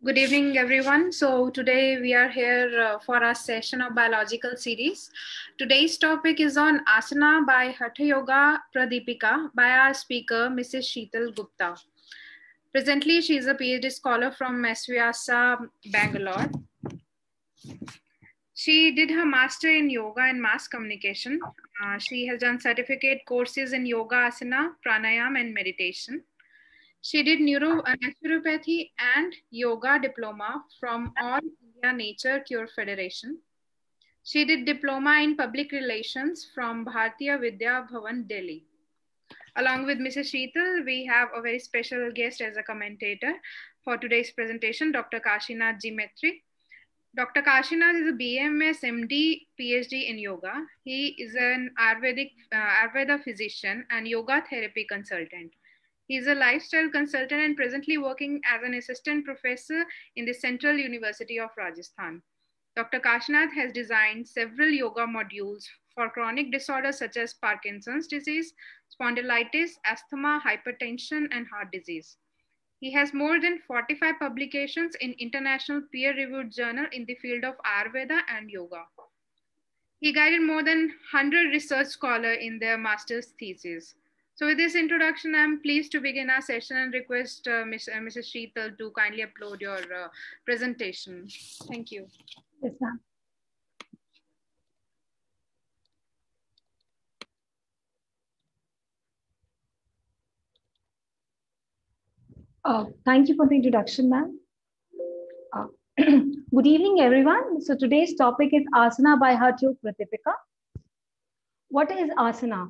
Good evening, everyone. So today we are here for our session of biological series. Today's topic is on asana by Hatha Yoga Pradipika by our speaker, Mrs. Sheetal Gupta. Presently, she is a PhD scholar from SVIASA, Bangalore. She did her master in yoga and mass communication. She has done certificate courses in yoga, asana, pranayam, and meditation. She did naturopathy and yoga diploma from All India Nature Cure Federation. She did diploma in public relations from Bharatiya Vidya Bhavan, Delhi. Along with Mrs. Sheetal, we have a very special guest as a commentator for today's presentation, Dr. Kashinath G. Metri. Dr. Kashinath is a BMS MD PhD in yoga. He is an Ayurveda physician and yoga therapy consultant. He is a lifestyle consultant and presently working as an assistant professor in the Central University of Rajasthan. Dr. Kashinath has designed several yoga modules for chronic disorders such as Parkinson's disease, spondylitis, asthma, hypertension, and heart disease. He has more than 45 publications in international peer-reviewed journal in the field of Ayurveda and yoga. He guided more than 100 research scholars in their master's thesis. So with this introduction, I'm pleased to begin our session and request Mrs. Sheetal to kindly upload your presentation. Thank you. Yes, ma'am. Thank you for the introduction, ma'am. Good evening, everyone. So today's topic is asana by Hatha Yoga Pradipika. What is asana?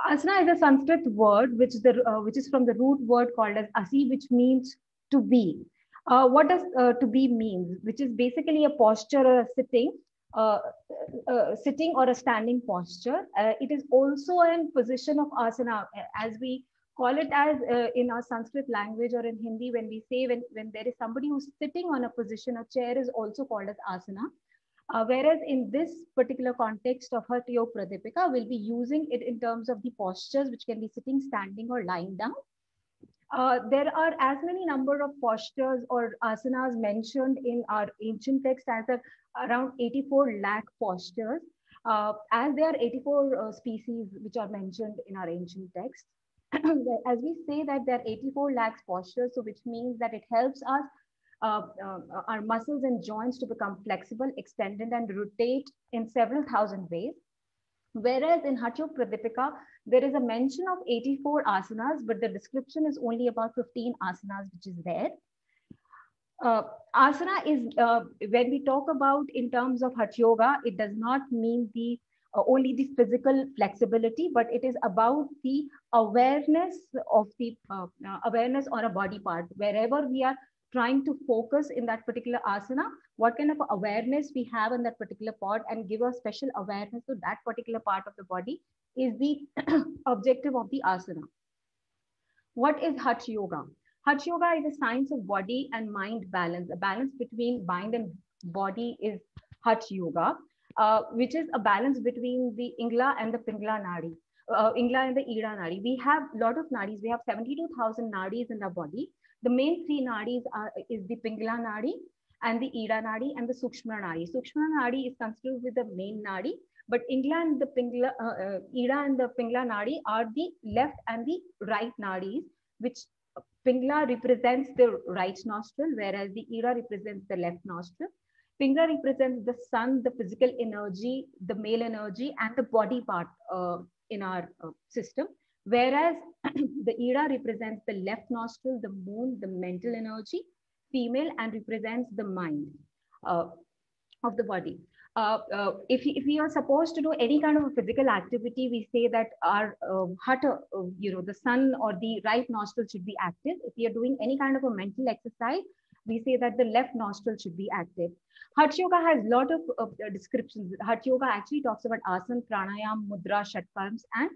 Asana is a Sanskrit word which is from the root word called as asi, which means to be. What does to be mean? Which is basically a posture or a sitting or a standing posture. It is also a position of asana, as we call it as in our Sanskrit language, or in Hindi when we say when there is somebody who's sitting on a position, a chair is also called as asana. Whereas in this particular context of Hatha Yoga Pradipika, we'll be using it in terms of the postures, which can be sitting, standing, or lying down. There are as many number of postures or asanas mentioned in our ancient text as around 84 lakh postures, as there are 84 species which are mentioned in our ancient text. As we say that there are 84 lakhs postures, so which means that it helps us our muscles and joints to become flexible, extended, and rotate in several thousand ways. Whereas in Hatha Yoga Pradipika, there is a mention of 84 asanas, but the description is only about 15 asanas, which is there. Asana is, when we talk about in terms of Hatha Yoga, it does not mean the only the physical flexibility, but it is about the awareness of the awareness on a body part. Wherever we are trying to focus in that particular asana, what kind of awareness we have in that particular part and give a special awareness to that particular part of the body is the objective of the asana. What is Hatha Yoga? Hatha Yoga is a science of body and mind balance. A balance between mind and body is Hatha Yoga, which is a balance between the Ingla and the Pingla Nadi. Ingla and the Ida Nadi. We have a lot of nadis. We have 72,000 nadis in our body. The main three nadis is the Pingla Nadi and the Ida Nadi and the Sukshma Nadi. Sukshma Nadi is considered with the main nadi, but Ingla and the Pingla, Ida and the Pingla Nadi are the left and the right nadis, which Pingla represents the right nostril, whereas the Ida represents the left nostril. Pingla represents the sun, the physical energy, the male energy, and the body part in our system. Whereas the Ida represents the left nostril, the moon, the mental energy, female, and represents the mind of the body. If we are supposed to do any kind of a physical activity, we say that our hatha, the sun or the right nostril should be active. If we are doing any kind of a mental exercise, we say that the left nostril should be active. Hatha Yoga has a lot of descriptions. Hatha Yoga actually talks about asana, pranayam, mudra, shatkarms, and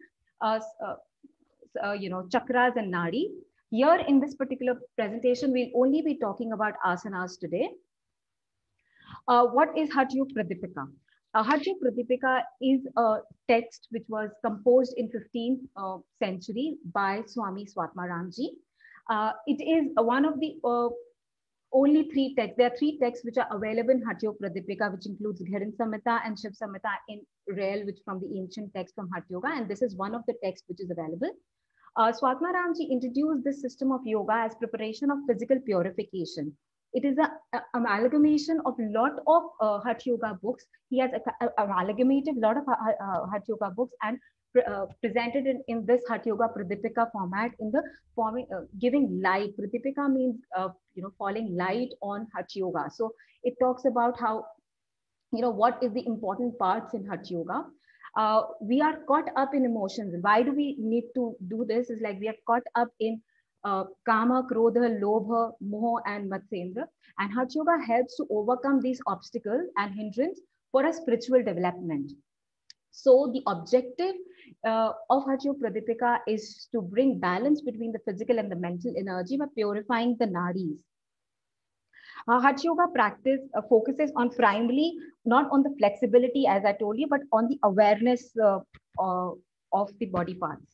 chakras and nadi. Here in this particular presentation, we'll only be talking about asanas today. What is Hatha Yoga Pradipika? Hatha Yoga Pradipika is a text which was composed in 15th century by Swami Swatmaranji. It is one of the Only three texts. There are three texts which are available in Hatha Yoga Pradipika, which includes Ghiran Samhita and Shiv Samhita in Rail, which from the ancient text from Hatha Yoga. And this is one of the texts which is available. Swatma Ramji introduced this system of yoga as preparation of physical purification. It is an amalgamation of a lot of Hatha Yoga books. He has amalgamated a lot of Hatha Yoga books and presented in this Hatha Yoga Pradipika format in the forming, giving light. Pradipika means, falling light on Hatha Yoga. So it talks about how, what is the important parts in Hatha Yoga. We are caught up in emotions. Why do we need to do this? Is like we are caught up in Kama, Krodha, Lobha, Moha, and Matsendra. And Hatha Yoga helps to overcome these obstacles and hindrance for a spiritual development. So the objective of Hatha Yoga Pradipika is to bring balance between the physical and the mental energy by purifying the nadis. Hatha Yoga practice focuses on primarily not on the flexibility, as I told you, but on the awareness of the body parts.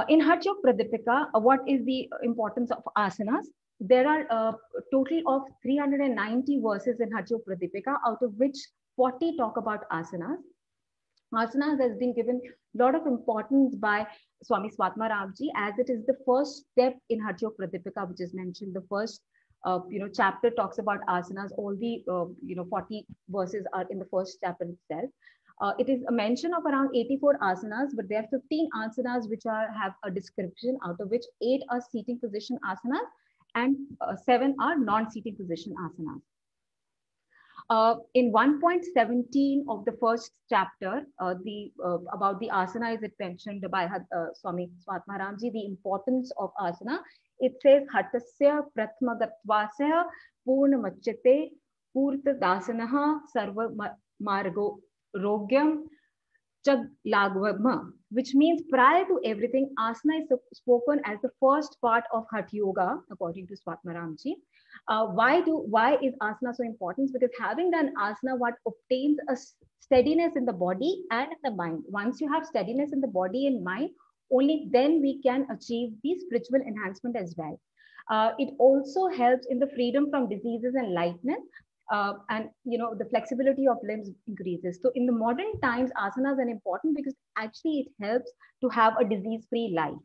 In Hatha Yoga Pradipika, what is the importance of asanas? There are a total of 390 verses in Hatha Yoga Pradipika, out of which 40 talk about asanas. Asanas has been given a lot of importance by Swami Swatma Ramji, as it is the first step in Hatha Yoga Pradipika, which is mentioned. The first chapter talks about asanas. All the 40 verses are in the first chapter itself. It is a mention of around 84 asanas, but there are 15 asanas which have a description, out of which 8 are seating position asanas and 7 are non-seating position asanas. In 1.17 of the first chapter, about the asana is mentioned by Swami Swatma Ramji, the importance of asana. It says, Hatasya Pratmagatvasya Purnamachate Purtadasanaha Sarva Margo Rogyam Chag Lagvama, which means prior to everything, asana is spoken as the first part of Hatha Yoga, according to Swatma Ramji. Why is asana so important? Because having done asana, what obtains a steadiness in the body and in the mind. Once you have steadiness in the body and mind, only then we can achieve the spiritual enhancement as well. It also helps in the freedom from diseases and lightness. And the flexibility of limbs increases. So in the modern times, asanas are important because actually it helps to have a disease-free life.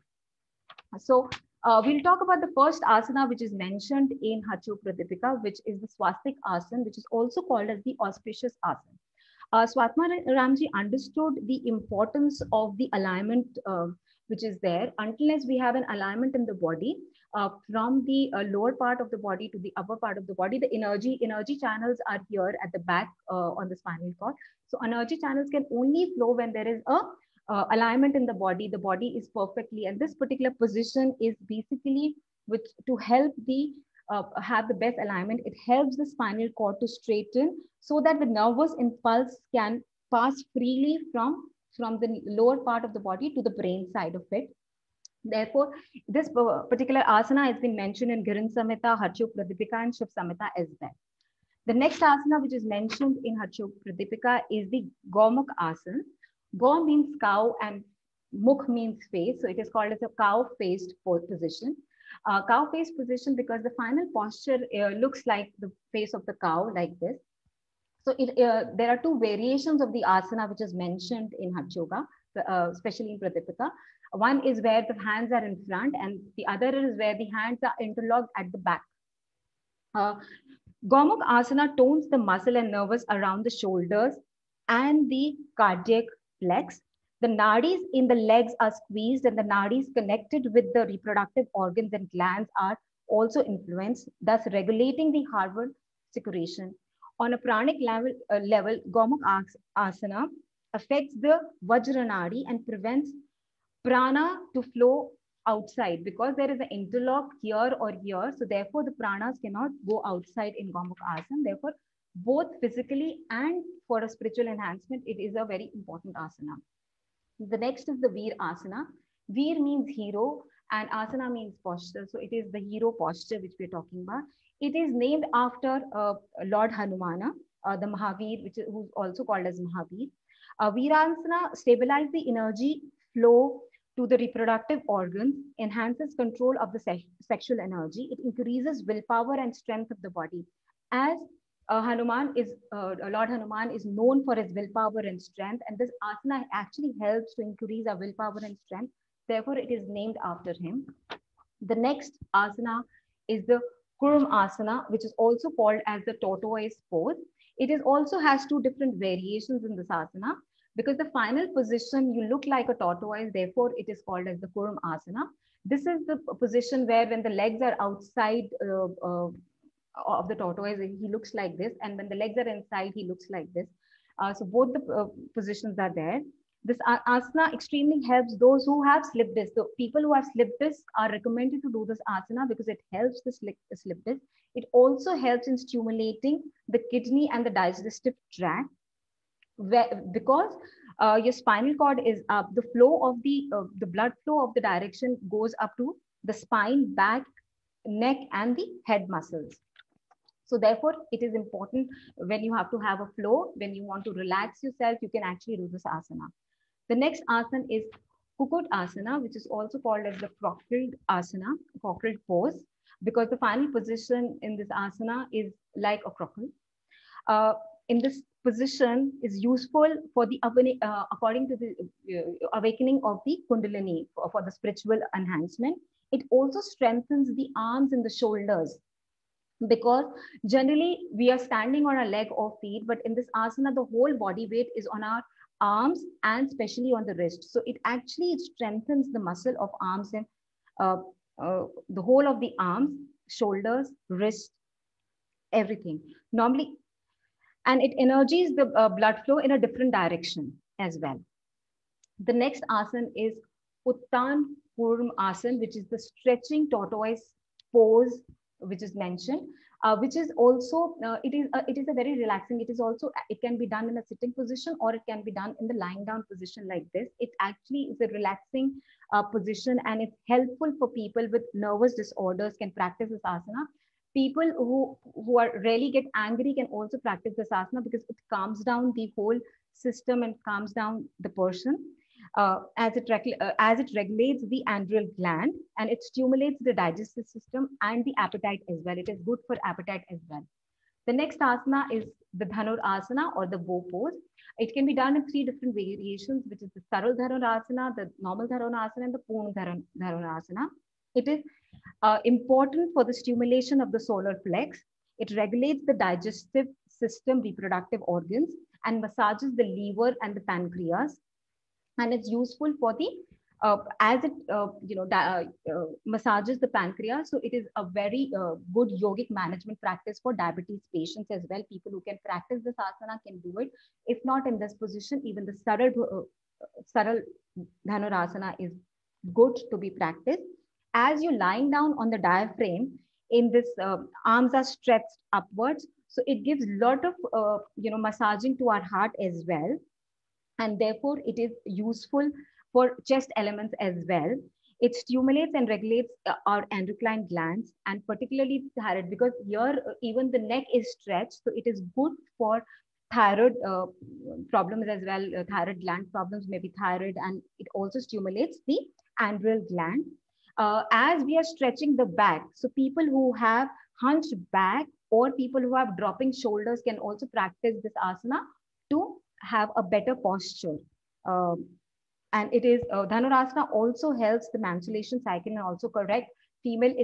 So we'll talk about the first asana which is mentioned in Hatha Yoga Pradipika, which is the swastik asana, which is also called as the auspicious asana. Swatma Ramji understood the importance of the alignment which is there. Unless we have an alignment in the body, from the lower part of the body to the upper part of the body, the energy channels are here at the back on the spinal cord. So energy channels can only flow when there is a alignment in the body. The body is perfectly, and this particular position is basically to help the have the best alignment. It helps the spinal cord to straighten so that the nervous impulse can pass freely from the lower part of the body to the brain side of it. Therefore, this particular asana has been mentioned in Ghiran Samhita, Hatha Yoga Pradipika, and Shiv Samhita as well. The next asana which is mentioned in Hatha Yoga Pradipika is the Gomukh asana. Go means cow and Mukh means face. So it is called as a cow-faced position. Cow-faced position because the final posture looks like the face of the cow, like this. So there are two variations of the asana which is mentioned in Hatha Yoga, especially in Pradipika. One is where the hands are in front, and the other is where the hands are interlocked at the back. Gomukh asana tones the muscle and nervous around the shoulders and the cardiac flex. The nadis in the legs are squeezed, and the nadis connected with the reproductive organs and glands are also influenced, thus regulating the hormone secretion. On a pranic level, Gomukh asana affects the Vajranadi and prevents prana to flow outside, because there is an interlock here or here. So therefore, the pranas cannot go outside in Gomukh asana. Therefore, both physically and for a spiritual enhancement, it is a very important asana. The next is the Veer asana. Veer means hero and asana means posture. So it is the hero posture which we are talking about. It is named after Lord Hanumana, the Mahavir, who's also called as Mahavir. Veerasana stabilize the energy flow to the reproductive organs, enhances control of the sexual energy. It increases willpower and strength of the body. As Lord Hanuman is known for his willpower and strength, and this asana actually helps to increase our willpower and strength. Therefore, it is named after him. The next asana is the Kurum asana, which is also called as the tortoise pose. It is also has two different variations in this asana. Because the final position, you look like a tortoise, therefore it is called as the Kurum asana. This is the position where when the legs are outside of the tortoise, he looks like this. And when the legs are inside, he looks like this. So both the positions are there. This asana extremely helps those who have slip disc. So people who have slip disc are recommended to do this asana because it helps the slip disc. It also helps in stimulating the kidney and the digestive tract. Because your spinal cord is up, the flow of the blood flow of the direction goes up to the spine, back, neck, and the head muscles. So therefore, it is important when you have to have a flow, when you want to relax yourself, you can actually do this asana. The next asana is Kukut asana, which is also called as the crockered asana, crockered pose, because the final position in this asana is like a crockle. In this position is useful for the according to the awakening of the Kundalini for the spiritual enhancement. It also strengthens the arms and the shoulders, because generally we are standing on our leg or feet, but in this asana, the whole body weight is on our arms and especially on the wrist. So it actually strengthens the muscle of arms and the whole of the arms, shoulders, wrist, everything. Normally, and it energizes the blood flow in a different direction as well. The next asana is Uttan Kurum asana, which is the stretching tortoise pose, which is mentioned, which is also, it is a very relaxing, it is also, it can be done in a sitting position or it can be done in the lying down position like this. It actually is a relaxing position, and it's helpful for people with nervous disorders can practice this asana. People who are really get angry can also practice this asana because it calms down the whole system and calms down the person as it regulates the adrenal gland, and it stimulates the digestive system and the appetite as well. It is good for appetite as well. The next asana is the Dhanur asana or the bow pose. It can be done in 3 different variations, which is the Saral Dhanurasana, the normal Dhanurasana, and the Purna Dhanurasana. It is important for the stimulation of the solar plex. It regulates the digestive system, reproductive organs, and massages the liver and the pancreas. And it's useful for the as it massages the pancreas. So it is a very good yogic management practice for diabetes patients as well. People who can practice this asana can do it. If not in this position, even the Saral Dhanurasana is good to be practiced. As you're lying down on the diaphragm, in this arms are stretched upwards, so it gives a lot of massaging to our heart as well, and therefore it is useful for chest elements as well. It stimulates and regulates our endocrine glands, and particularly thyroid, because here even the neck is stretched, so it is good for thyroid problems as well. Thyroid gland problems, maybe thyroid, and it also stimulates the adrenal gland. As we are stretching the back, so people who have hunched back or people who have dropping shoulders can also practice this asana to have a better posture. And it is Dhanurasana also helps the menstruation cycle and also correct female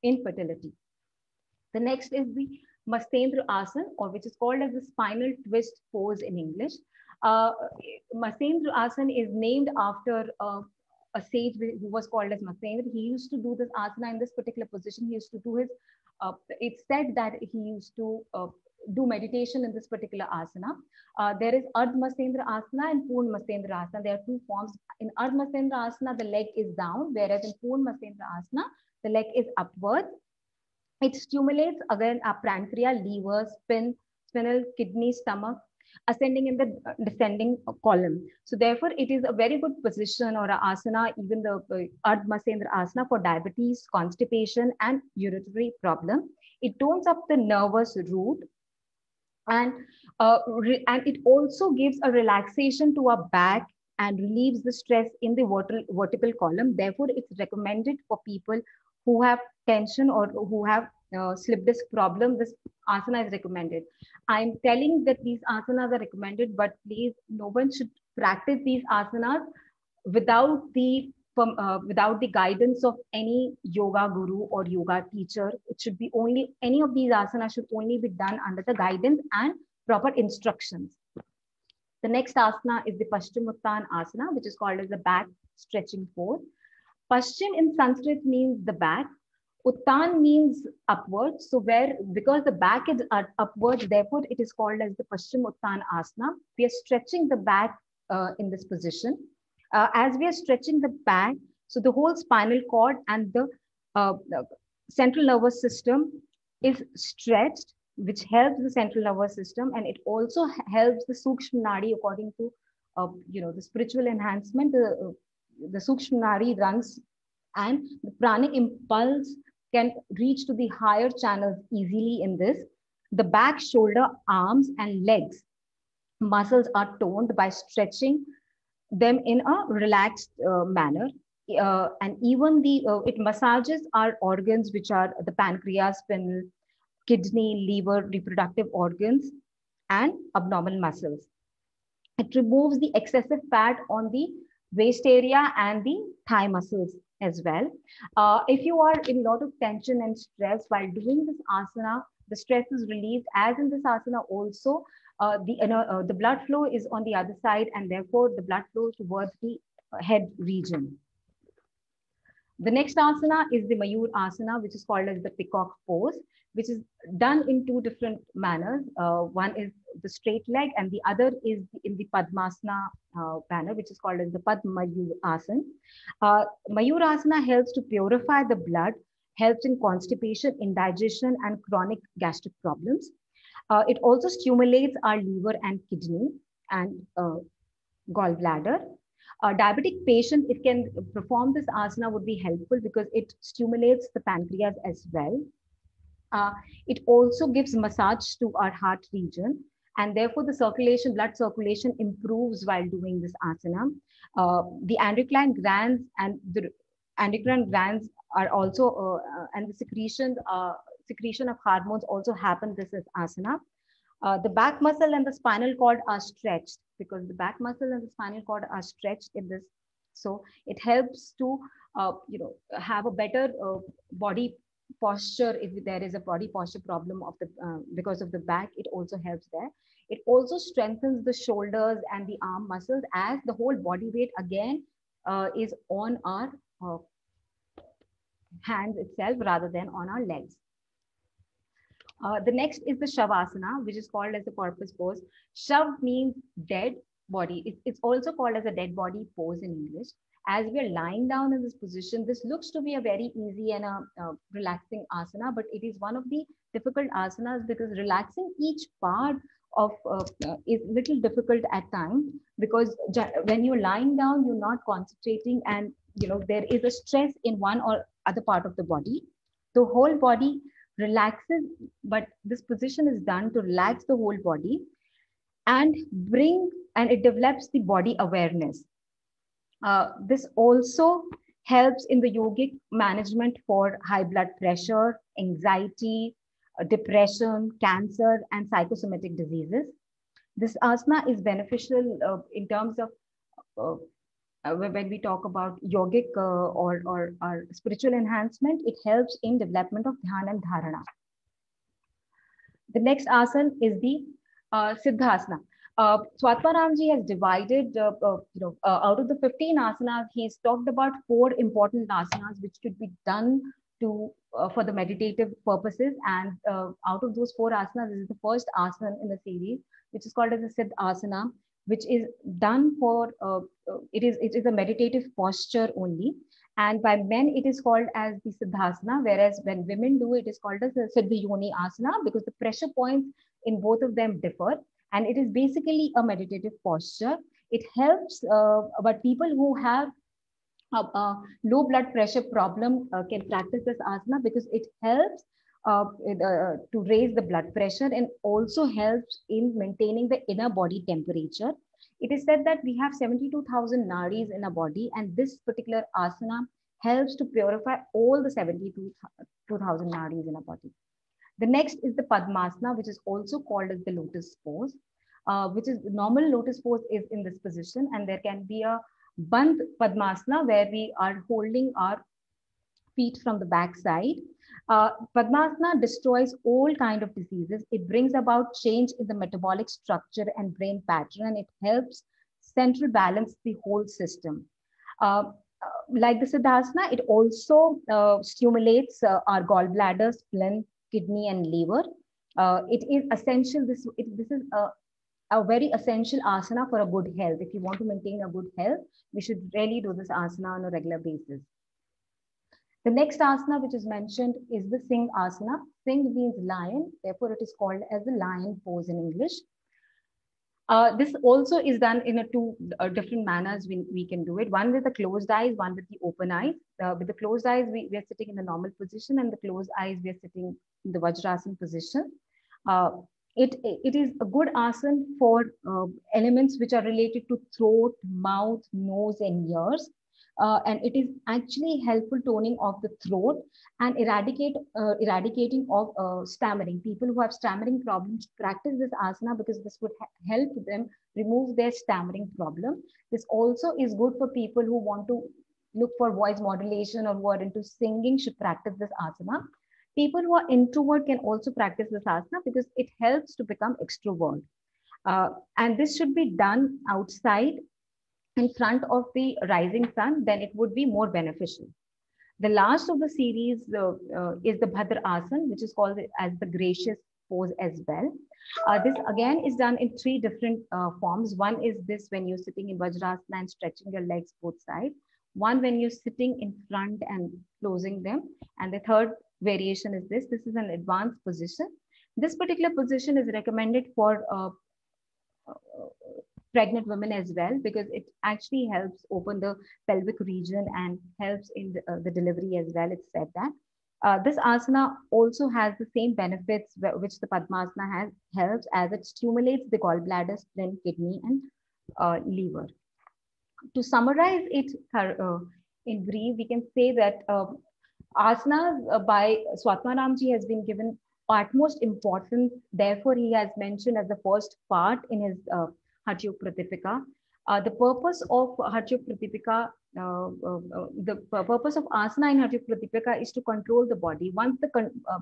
infertility. The next is the Matsendra Asana, or which is called as the spinal twist pose in English. Matsendra Asana is named after a sage who was called as Matsendra. He used to do this asana in this particular position. He used to do his, it's said that he used to do meditation in this particular asana. There is Ardha Matsendra Asana and Purna Matsendra Asana. There are 2 forms. In Ardha Matsendra Asana, the leg is down, whereas in Purna Matsendra Asana, the leg is upwards. It stimulates again our pancreas, liver, spinal, kidney, stomach, ascending in the descending column. So therefore, it is a very good position or asana, even the Ardha Matsendra Asana, for diabetes, constipation, and urinary problem. It tones up the nervous root, and it also gives a relaxation to our back, and relieves the stress in the vertical column. Therefore, it's recommended for people who have tension or who have slip disc problem. This asana is recommended. I'm telling that these asanas are recommended, but please, no one should practice these asanas without the guidance of any yoga guru or yoga teacher. It should be only, any of these asanas should only be done under the guidance and proper instructions. The next asana is the Paschimottan asana, which is called as the back stretching pose. Paschim in Sanskrit means the back. Uttan means upwards. So because the back is upwards, therefore it is called as the Paschimottan asana. We are stretching the back in this position. As we are stretching the back, so the whole spinal cord and the central nervous system is stretched, which helps the central nervous system, and it also helps the Sukshma Nadi according to the spiritual enhancement. The Sukshma Nadi runs, and the pranic impulse can reach to the higher channels easily in this. The back, shoulder, arms, and legs muscles are toned by stretching them in a relaxed manner. And even it massages our organs, which are the pancreas, spinal, kidney, liver, reproductive organs, and abdominal muscles. It removes the excessive fat on the waist area and the thigh muscles as well. If you are in a lot of tension and stress while doing this asana, the stress is relieved. As in this asana also, the blood flow is on the other side, and therefore the blood flows towards the head region. The next asana is the Mayur asana, which is called as the peacock pose, which is done in two different manners. One is the straight leg, and the other is in the Padmasana manner, which is called as the Padmayur asana. Mayur asana helps to purify the blood, helps in constipation, indigestion, and chronic gastric problems. It also stimulates our liver and kidney and gallbladder. A diabetic patient, it can perform this asana would be helpful because it stimulates the pancreas as well. It also gives massage to our heart region, and therefore the circulation, blood circulation improves while doing this asana. The endocrine glands are also, and the secretion of hormones also happen. This is asana. The back muscle and the spinal cord are stretched, because the back muscle and the spinal cord are stretched in this. So it helps to, have a better body posture. If there is a body posture problem of the because of the back, it also helps there. It also strengthens the shoulders and the arm muscles, as the whole body weight again is on our hands itself rather than on our legs. The next is the Shavasana, which is called as the corpus pose. Shav means dead body. It's also called as a dead body pose in English. As we are lying down in this position, this looks to be a very easy and a relaxing asana, but it is one of the difficult asanas, because relaxing each part of is little difficult at times, because when you're lying down, you're not concentrating, and there is a stress in one or other part of the body. The whole body relaxes, but this position is done to relax the whole body and it develops the body awareness. This also helps in the yogic management for high blood pressure, anxiety, depression, cancer, and psychosomatic diseases. This asana is beneficial in terms of when we talk about yogic or spiritual enhancement. It helps in development of dhyana and dharana. The next asana is the Siddhasana. Swatmaramji has divided, out of the 15 asanas, he's talked about 4 important asanas which could be done for the meditative purposes. And out of those 4 asanas, this is the first asana in the series, which is called as the Siddhasana, which is done for, it is a meditative posture only. And by men, it is called as the Siddhasana, whereas when women do, it is called as the Siddhayoni Asana, because the pressure points in both of them differ. And it is basically a meditative posture. It helps, but people who have low blood pressure problem can practice this asana, because it helps to raise the blood pressure and also helps in maintaining the inner body temperature. It is said that we have 72,000 nadis in our body, and this particular asana helps to purify all the 72,000 nadis in our body. The next is the Padmasana, which is also called as the lotus pose, which is normal lotus pose is in this position, and there can be a Bandh Padmasana where we are holding our feet from the back side. Padmasana destroys all kind of diseases. It brings about change in the metabolic structure and brain pattern, and it helps central balance the whole system. Like the Siddhasana, it also stimulates our gallbladder, spleen, kidney, and liver. It is essential. This is a very essential asana for a good health. If you want to maintain a good health, we should really do this asana on a regular basis. The next asana which is mentioned is the Singh asana. Singh means lion, therefore it is called as the lion pose in English. This also is done in two different manners. We can do it. One with the closed eyes, one with the open eyes. With the closed eyes, we are sitting in the normal position, and the closed eyes, we are sitting in the Vajrasana position. It is a good asana for elements which are related to throat, mouth, nose, and ears. And it is actually helpful toning of the throat and eradicating of stammering. People who have stammering problems practice this asana because this would help them remove their stammering problem. This also is good for people who want to look for voice modulation or who are into singing should practice this asana. People who are introvert can also practice this asana because it helps to become extrovert. And this should be done outside in front of the rising sun, then it would be more beneficial. The last of the series is the Bhadra Asana, which is called as the gracious pose as well. This again is done in three different forms. One is this when you're sitting in Vajrasana and stretching your legs both sides. One when you're sitting in front and closing them. And the third variation is this. This is an advanced position. This particular position is recommended for pregnant women as well, because it actually helps open the pelvic region and helps in the delivery as well. It's said that this asana also has the same benefits which the Padmasana helps, as it stimulates the gallbladder, spleen, kidney, and liver. To summarize it in brief, we can say that asanas by Swatmaramji has been given utmost importance. Therefore, he has mentioned as the first part in his Hatha Yoga Pratipika. The purpose of Hatha Yoga Pratipika, the purpose of asana in Hatha Yoga Pratipika is to control the body. Once the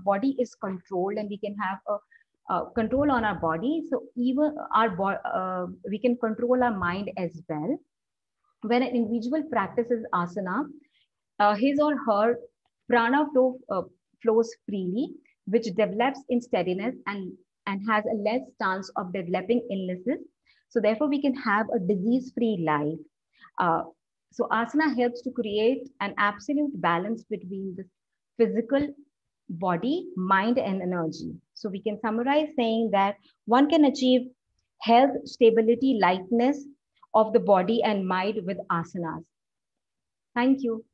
body is controlled and we can have a control on our body, so even we can control our mind as well. When an individual practices asana, his or her prana flows freely, which develops in steadiness and has a less chance of developing illnesses. So therefore, we can have a disease-free life. So asana helps to create an absolute balance between the physical body, mind, and energy. So we can summarize saying that one can achieve health, stability, lightness of the body and mind with asanas. Thank you.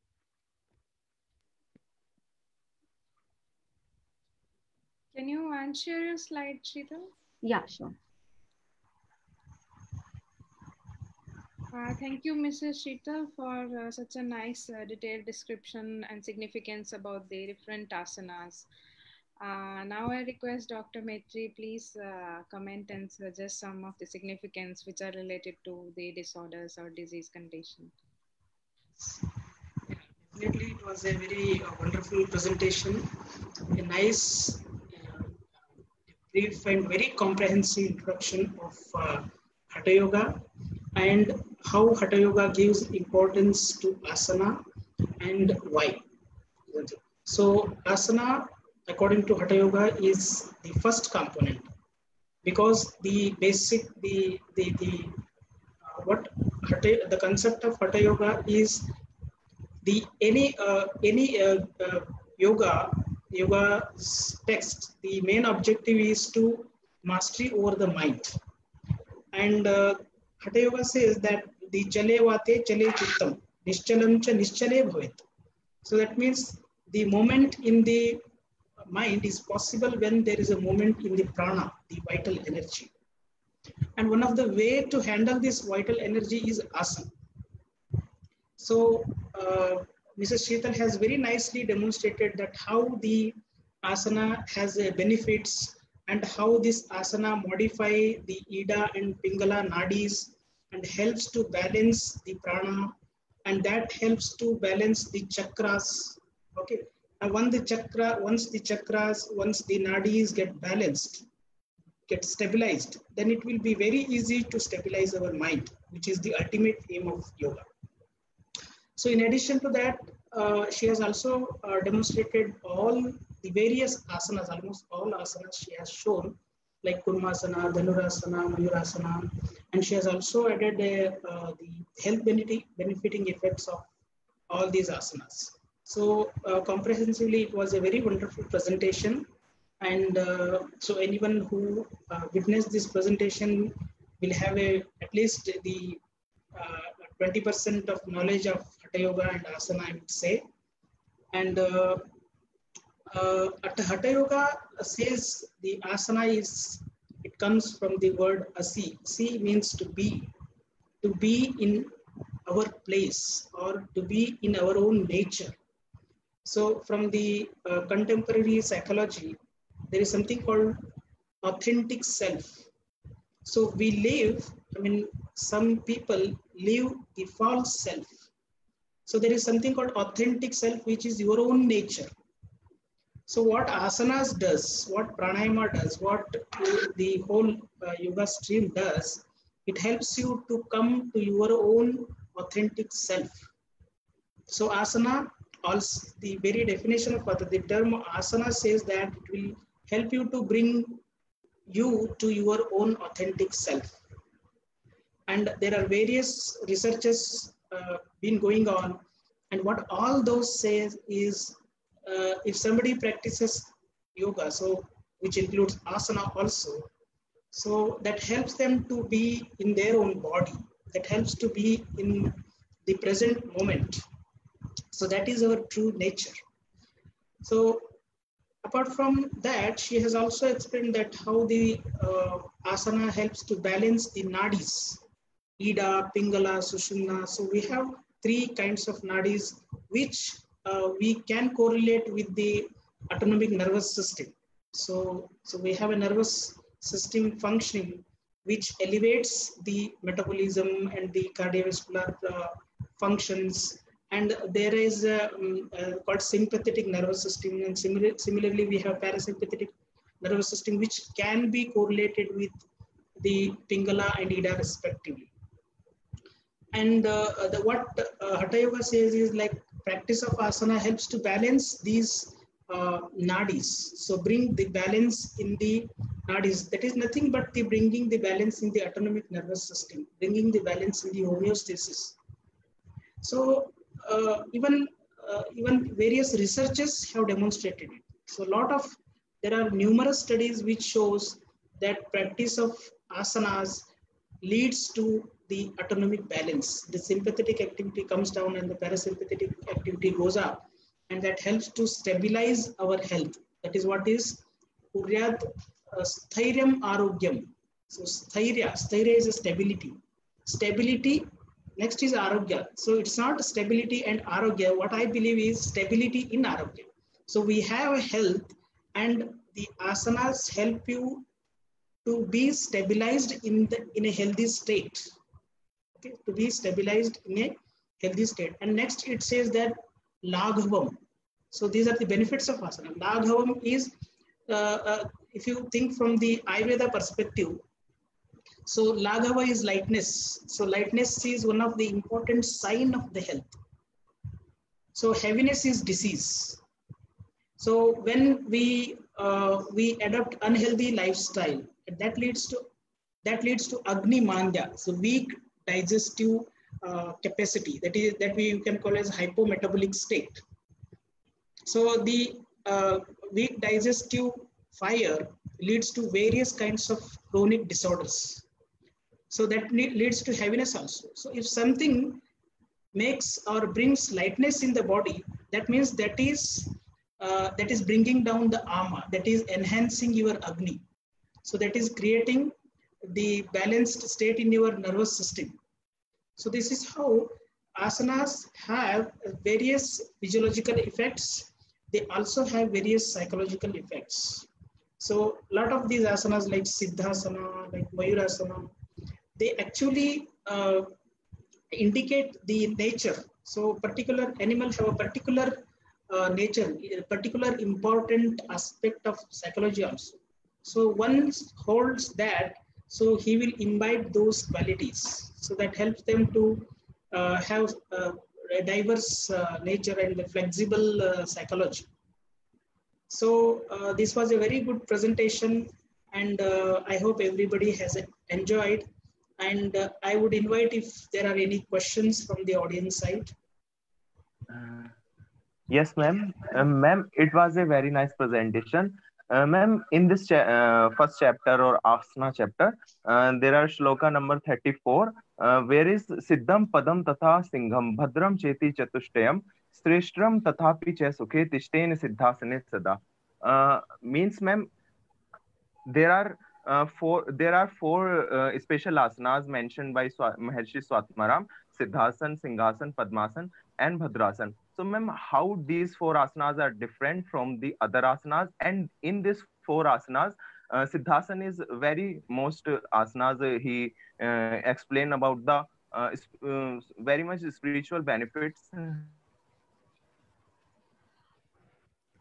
Can you share your slide, Sheetal? Yeah, sure. Thank you, Mrs. Sheetal, for such a nice detailed description and significance about the different asanas. Now I request Dr. Maitri, please comment and suggest some of the significance which are related to the disorders or disease condition. Definitely, it was a very wonderful presentation, a nice, brief and very comprehensive introduction of Hatha Yoga and how Hatha Yoga gives importance to asana and why. So asana, according to Hatha Yoga, is the first component, because the basic, the concept of Hatha Yoga is the any yoga text. The main objective is to mastery over the mind, and Hatha Yoga says that the chale vate chale chittam nishchalam cha nischale bhavet. So that means the moment in the mind is possible when there is a moment in the prana, the vital energy. And one of the way to handle this vital energy is asana. So Mrs. Sheetal has very nicely demonstrated that how the asana has benefits and how this asana modify the Ida and Pingala nadis and helps to balance the prana, and that helps to balance the chakras. Okay, and once the nadis get balanced, get stabilized, then it will be very easy to stabilize our mind, which is the ultimate aim of yoga. So in addition to that, she has also demonstrated all the various asanas, almost all asanas she has shown, like Kurmasana, Dhanurasana, Mayurasana, and she has also added the health benefiting effects of all these asanas. So comprehensively, it was a very wonderful presentation. And so anyone who witnessed this presentation will have at least the 20% of knowledge of Hatha Yoga and Asana, I would say. And Hatha Yoga says the asana it comes from the word asi. Asi means to be in our place or to be in our own nature. So from the contemporary psychology, there is something called authentic self. So we live, some people live the false self. So there is something called authentic self, which is your own nature. So what asanas does, what pranayama does, what the whole yoga stream does, it helps you to come to your own authentic self. So asana, also the very definition of the term asana says that it will help you to bring you to your own authentic self. And there are various researches been going on, and what all those says is if somebody practices yoga, so which includes asana also, so that helps them to be in their own body, that helps to be in the present moment. So that is our true nature. So apart from that, she has also explained that how the asana helps to balance the nadis, Ida, Pingala, Sushumna. So we have three kinds of nadis which we can correlate with the autonomic nervous system. So we have a nervous system functioning which elevates the metabolism and the cardiovascular functions. And there is called sympathetic nervous system, and similarly we have parasympathetic nervous system which can be correlated with the Pingala and Ida respectively. And what Hatha Yoga says is like practice of asana helps to balance these nadis. So bring the balance in the nadis. That is nothing but the bringing the balance in the autonomic nervous system, bringing the balance in the homeostasis. So even various researchers have demonstrated it. So there are numerous studies which shows that practice of asanas leads to the autonomic balance. The sympathetic activity comes down and the parasympathetic activity goes up, and that helps to stabilize our health. That is what is Uryad Sthiryam Arogyam. So Sthirya is a stability. Stability, next is Arogya. So it's not stability and Arogya. What I believe is stability in Arogya. So we have health, and the asanas help you to be stabilized in a healthy state. Okay, to be stabilized in a healthy state. And next it says that Laghavam. So these are the benefits of asana. Laghavam is, if you think from the Ayurveda perspective, so Laghava is lightness. So lightness is one of the important sign of the health. So heaviness is disease. So when we adopt unhealthy lifestyle, that leads to Agni Mandya, so weak digestive capacity. That we can call as hypometabolic state. So the weak digestive fire leads to various kinds of chronic disorders. So that leads to heaviness also. So if something makes or brings lightness in the body, that means that is bringing down the ama, that is enhancing your Agni. So that is creating the balanced state in your nervous system. So this is how asanas have various physiological effects. They also have various psychological effects. So a lot of these asanas like Siddhasana, like Mayurasana, they actually indicate the nature. So particular animal have a particular nature, a particular important aspect of psychology also. So one holds that, so he will imbibe those qualities. So that helps them to have a diverse nature and a flexible psychology. So this was a very good presentation, and I hope everybody has enjoyed. And I would invite if there are any questions from the audience side. Yes, ma'am. Ma'am, it was a very nice presentation. Ma'am, in this first chapter or asana chapter, there are shloka number 34, where is Siddham Padam Tatha Singham Bhadram Cheti Chatushtayam Srishtram Tathapi Che Sukhe Tishten Siddhasane Sada. Means, ma'am, there are four special asanas mentioned by Maharshi Swatmaram: Siddhasan, Singhasan, Padmasan, and Bhadrasan. So, ma'am, how these four asanas are different from the other asanas? And in this four asanas, Siddhasan is very most asanas he explained about the very much spiritual benefits.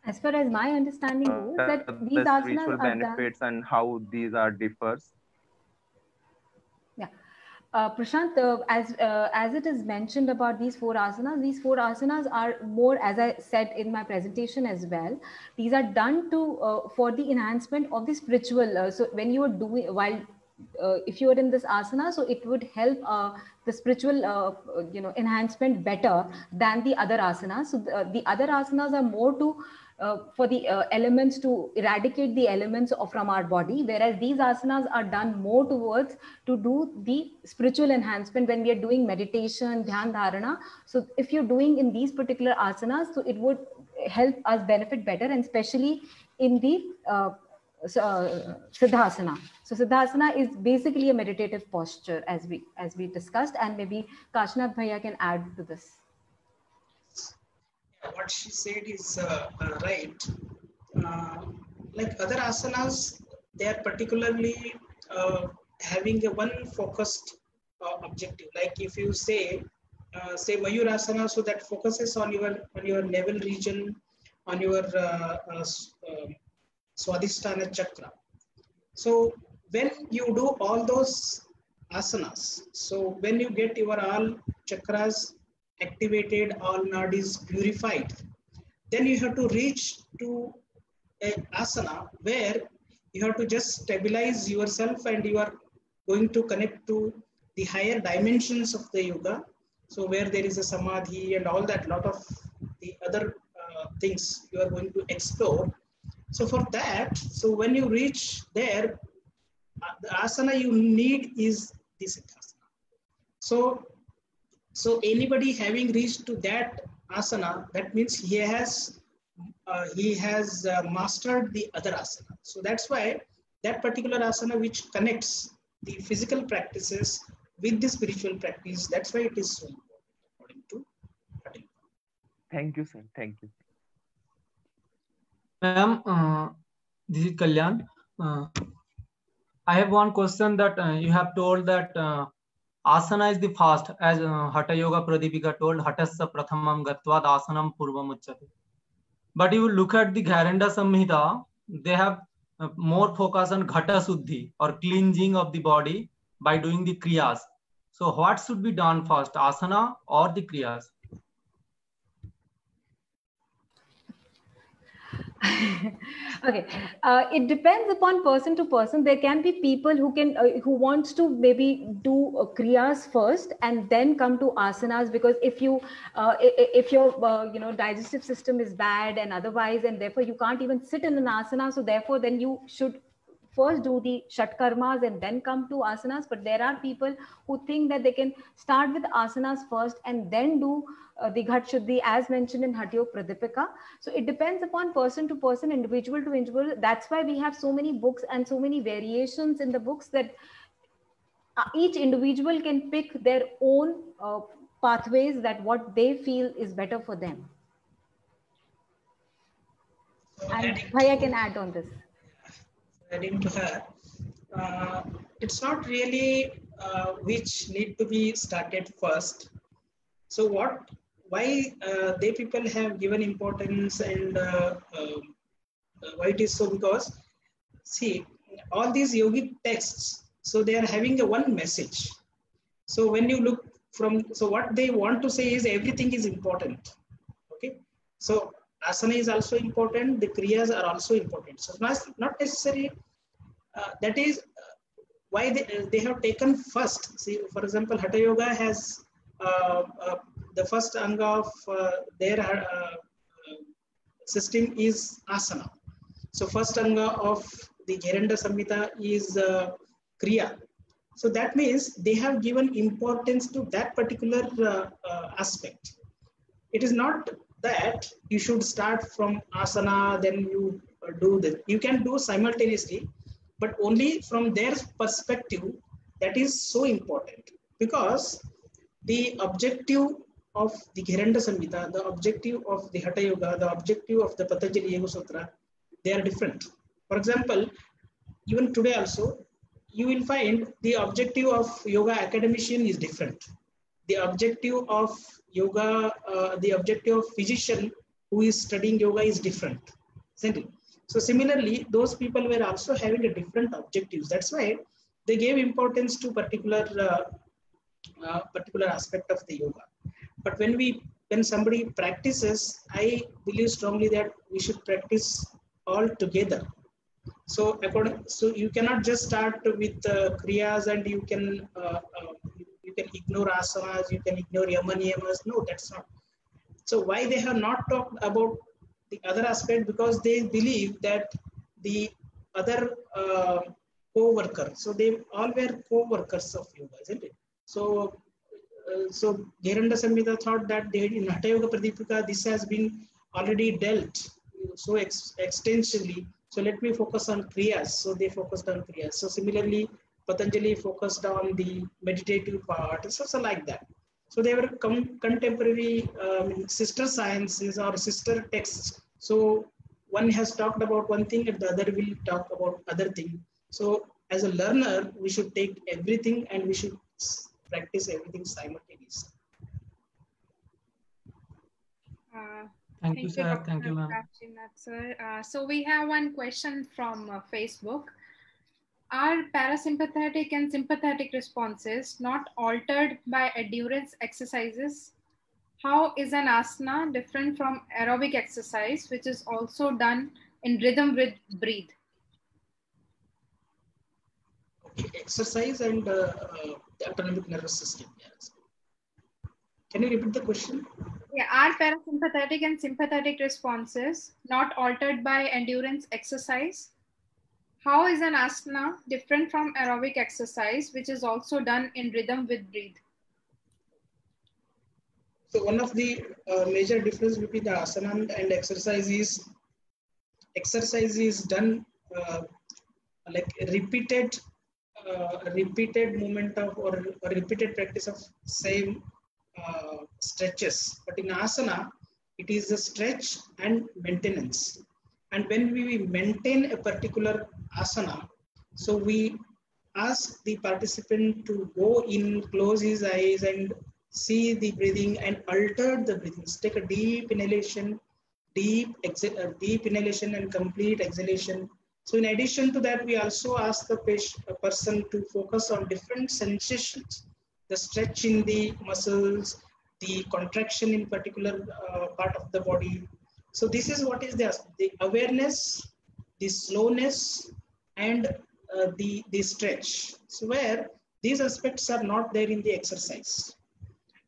As far as my understanding goes, that these the asanas spiritual are benefits and how these are differs. Yeah. Prashant, as it is mentioned about these four asanas are more, as I said in my presentation as well, these are done to for the enhancement of the spiritual. So when you are doing, while if you are in this asana, so it would help the spiritual enhancement better than the other asanas. So the other asanas are more to for the elements, to eradicate the elements from our body, whereas these asanas are done more towards to do the spiritual enhancement when we are doing meditation, dhyan dharana. So if you're doing in these particular asanas, so it would help us benefit better, and especially in the Siddhasana. So Siddhasana is basically a meditative posture, as we discussed, and maybe Kashinath Bhaiya can add to this. What she said is right. Like other asanas, they are particularly having a one focused objective. Like if you say Mayurasana, so that focuses on your navel region, on your Swadhisthana chakra. So when you do all those asanas, so when you get your all chakras activated, all nadis purified, then you have to reach to a asana where you have to just stabilize yourself, and you are going to connect to the higher dimensions of the yoga. So where there is a samadhi and all that, lot of the other things you are going to explore. So for that, so when you reach there, the asana you need is the Siddhasana. So anybody having reached to that asana, that means he has mastered the other asana. So that's why that particular asana which connects the physical practices with the spiritual practice, that's why it is so important, according to Patel. Thank you, sir. Thank you. Ma'am, this is Kalyan. I have one question that you have told that asana is the fast, as Hatha Yoga Pradipika told, Hatasya Prathamam Gatvad Asanam Purvam Uchyate. But you look at the Gharanda Samhita, they have more focus on Ghata Suddhi, or cleansing of the body by doing the Kriyas. So what should be done first, asana or the Kriyas? Okay, it depends upon person to person. There can be people who can who wants to maybe do kriyas first and then come to asanas, because if your digestive system is bad and otherwise, and therefore you can't even sit in an asana, so therefore then you should first do the Shat Karmas and then come to asanas. But there are people who think that they can start with asanas first and then do the Ghat Shuddhi, as mentioned in Hatha Yoga Pradipika. So it depends upon person to person, individual to individual. That's why we have so many books and so many variations in the books, that each individual can pick their own pathways, that what they feel is better for them. And Bhaiya can add on this. Adding to her, it's not really which need to be started first. So why they people have given importance, and why it is so, because see, all these yogic texts, so they are having a one message. So when you look from, so what they want to say is everything is important. Okay, so asana is also important, the kriyas are also important. So not necessary. That is why they have taken first. See, for example, Hatha Yoga has the first anga of their system is asana. So first anga of the Gheranda Samhita is kriya. So that means they have given importance to that particular aspect. It is not that you should start from asana, then you do this. You can do simultaneously, but only from their perspective. That is so important, because the objective of the Gheranda Samhita, the objective of the Hatha Yoga, the objective of the Patanjali Yoga Sutra, they are different. For example, even today also, you will find the objective of yoga academician is different. The objective of yoga, the objective of physician who is studying yoga is different. Isn't it? So similarly, those people were also having a different objectives. That's why they gave importance to particular aspect of the yoga. But when somebody practices, I believe strongly that we should practice all together. So you cannot just start with kriyas and you can ignore asanas, you can ignore yama niyamas. No, that's not. So why they have not talked about the other aspect? Because they believe that the other co-worker, so they all were co-workers of yoga, isn't it? So Gheranda Samhita thought that in Hatha Yoga Pradipika, this has been already dealt so extensively. So let me focus on kriyas. So they focused on kriyas. So similarly, Patanjali focused on the meditative part. So like that. So they were contemporary sister sciences or sister texts. So one has talked about one thing and the other will talk about other thing. So as a learner, we should take everything and we should practice everything simultaneously. Thank you, sir. Thank you, ma'am. So we have one question from Facebook. Are parasympathetic and sympathetic responses not altered by endurance exercises? How is an asana different from aerobic exercise, which is also done in rhythm with breathe? Okay, exercise and the autonomic nervous system. Yes. Can you repeat the question? Yeah, are parasympathetic and sympathetic responses not altered by endurance exercise? How is an asana different from aerobic exercise, which is also done in rhythm with breathe? So one of the major difference between the asana and exercise is done like repeated movement of or repeated practice of same stretches. But in asana, it is a stretch and maintenance. And when we maintain a particular asana, so we ask the participant to go in, close his eyes and see the breathing and alter the breathing. Take a deep inhalation, deep inhalation and complete exhalation. So in addition to that, we also ask the person to focus on different sensations, the stretch in the muscles, the contraction in particular part of the body. So this is what is the awareness, the slowness, and the stretch. So where these aspects are not there in the exercise.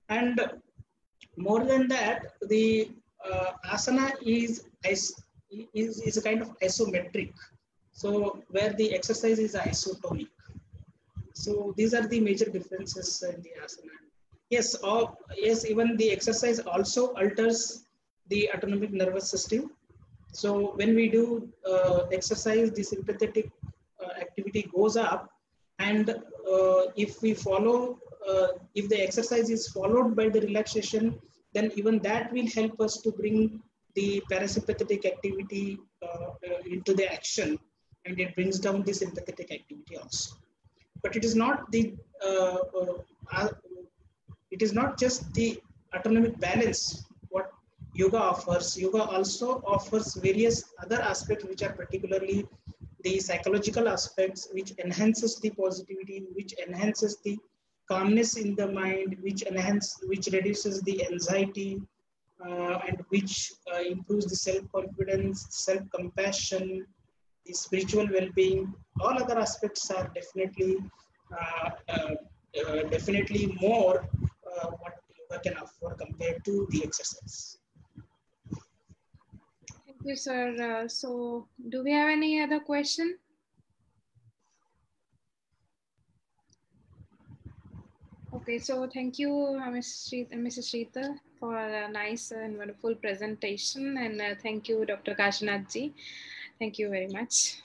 And more than that, the asana is a kind of isometric. So where the exercise is isotonic. So these are the major differences in the asana. Yes, yes, even the exercise also alters the autonomic nervous system. So when we do exercise, the sympathetic activity goes up, And if we follow, if the exercise is followed by the relaxation, then even that will help us to bring the parasympathetic activity into the action, and it brings down the sympathetic activity also. But it is not the it is not just the autonomic balance what yoga offers. Yoga also offers various other aspects which are particularly the psychological aspects, which enhances the positivity, which enhances the calmness in the mind, which reduces the anxiety, and which improves the self-confidence, self-compassion, the spiritual well-being. All other aspects are definitely definitely more what yoga can offer compared to the exercise. Thank you, sir. So, do we have any other question? Okay, so thank you, Mrs. Shrita, for a nice and wonderful presentation, and thank you, Dr. Kashinath ji. Thank you very much.